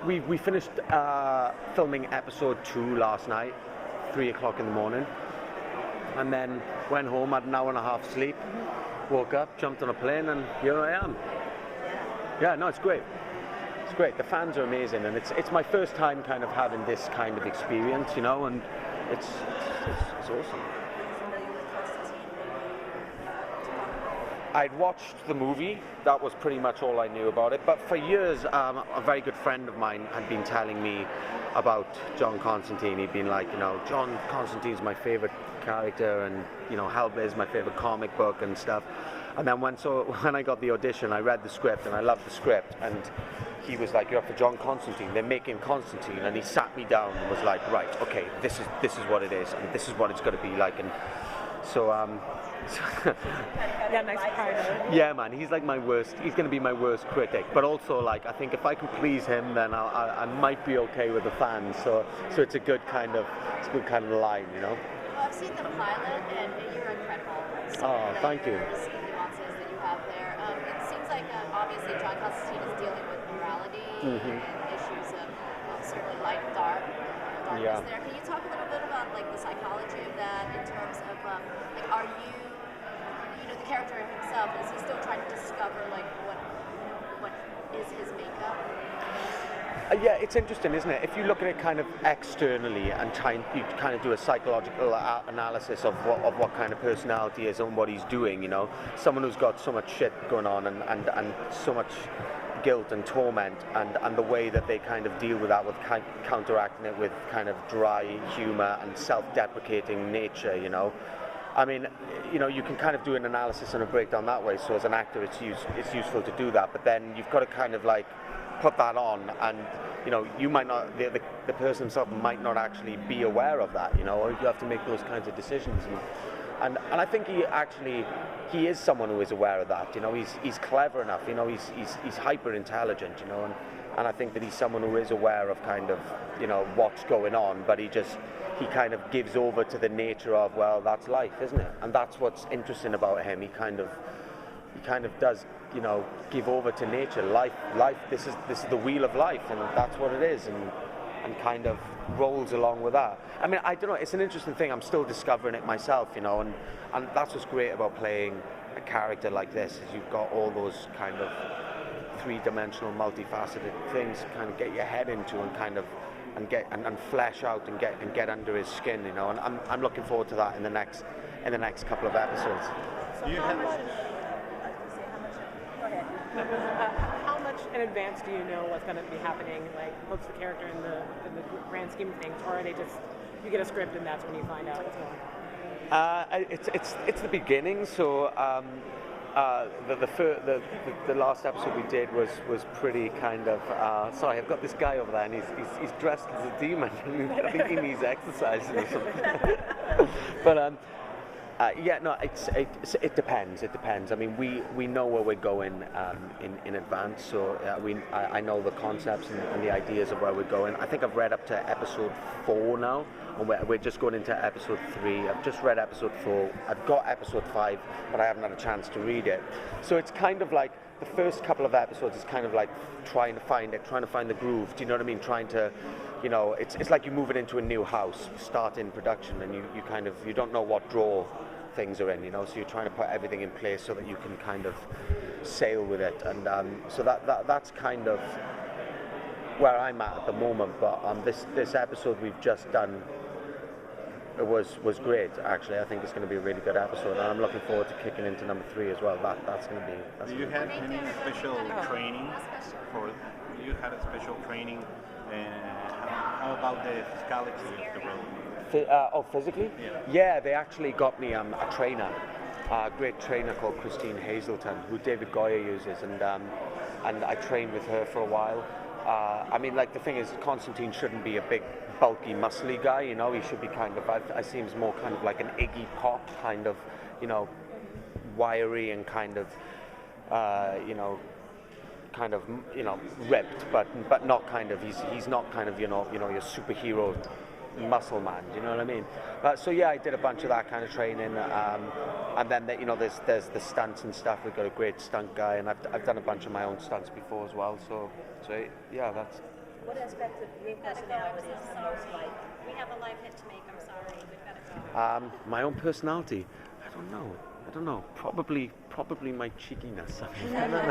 we finished filming episode 2 last night, 3 o'clock in the morning, and then went home, had an hour and a half sleep, woke up, jumped on a plane, and here I am. Yeah, no, it's great. It's great. The fans are amazing, and it's my first time kind of having this kind of experience, you know, and it's awesome. I'd watched the movie, that was pretty much all I knew about it, but for years a very good friend of mine had been telling me about John Constantine. He'd been like, you know, John Constantine's my favourite character, and, you know, Hellblade is my favourite comic book and stuff. And then when I got the audition, I read the script, and I loved the script, and he was like, you're up for John Constantine, they're making Constantine, and he sat me down and was like, right, okay, this is what it is, and this is what it's going to be like. And so yeah, nice pride. Yeah, man, he's like my worst. He's going to be my worst critic. But also, like, I think if I can please him, then I might be okay with the fans. So it's a good kind of line, you know. Well, I've seen the pilot, and you're incredible. Oh, thank you. Nuances that you have there. It seems like obviously John Constantine is dealing with morality and issues of certainly light, darkness there. Can you talk a little bit about like the psychology of that in terms of like, are you know, the character himself, is he still trying to discover like what is his makeup? Yeah, it's interesting, isn't it? If you look at it kind of externally and you kind of do a psychological analysis of what kind of personality is and what he's doing, you know, someone who's got so much shit going on and so much guilt and torment, and the way that they kind of deal with that, with counteracting it with kind of dry humor and self-deprecating nature, you know. I mean, you know, you can kind of do an analysis and a breakdown that way, so as an actor it's useful to do that, but then you've got to kind of like put that on, and, you know, you might not, the person himself might not actually be aware of that, you know, or you have to make those kinds of decisions. And I think he is someone who is aware of that, you know. He's clever enough, you know, he's hyper intelligent, you know, and I think that he's someone who is aware of kind of, you know, what's going on, but he kind of gives over to the nature of, well, that's life, isn't it? And that's what's interesting about him. He kind of does, you know, give over to nature. Life. This is the wheel of life, and that's what it is, and kind of rolls along with that. I mean, I don't know. It's an interesting thing. I'm still discovering it myself, you know, and that's what's great about playing a character like this. Is you've got all those kind of three-dimensional, multifaceted things to kind of get your head into and kind of and flesh out and get under his skin, you know. And I'm looking forward to that in the next couple of episodes. How much in advance do you know what's going to be happening? Like, what's the character in the grand scheme of things, or are they just, you get a script and that's when you find out what's going on? It's the beginning. So the last episode we did was pretty kind of. Sorry, I've got this guy over there, and he's dressed as a demon. I think he needs exercising or something. But yeah, no, it depends. It depends. I mean, we know where we're going in advance, so I know the concepts and the ideas of where we're going. I think I've read up to episode 4 now, and we're just going into episode 3. I've just read episode 4. I've got episode 5, but I haven't had a chance to read it. So it's kind of like the first couple of episodes is kind of like trying to find the groove. Do you know what I mean? Trying to, you know, it's like you're moving into a new house, start in production, and you don't know what drawer things are in, you know, so you're trying to put everything in place so that you can kind of sail with it, and so that's kind of where I'm at the moment. But this episode we've just done, it was great, actually. I think it's going to be a really good episode, and I'm looking forward to kicking into number 3 as well. That's going to be. Do you have any special training You had a special training? How about the physicality of the role? Physically? Yeah, they actually got me a trainer, a great trainer called Christine Hazelton, who David Goyer uses, and I trained with her for a while. I mean, like, the thing is, Constantine shouldn't be a big, bulky, muscly guy, you know. He should be kind of, I see him as more kind of like an Iggy Pop, kind of, you know, wiry and kind of, you know, ripped, but not kind of, he's not kind of, you know, your superhero muscle man, do you know what I mean? So yeah, I did a bunch of that kind of training, and then you know, there's the stunts and stuff. We've got a great stunt guy, and I've done a bunch of my own stunts before as well. So yeah, What aspects of your personality is the most like? We have a live hit to make. I'm sorry. We've got to go. My own personality. I don't know. Probably my cheekiness. I don't know.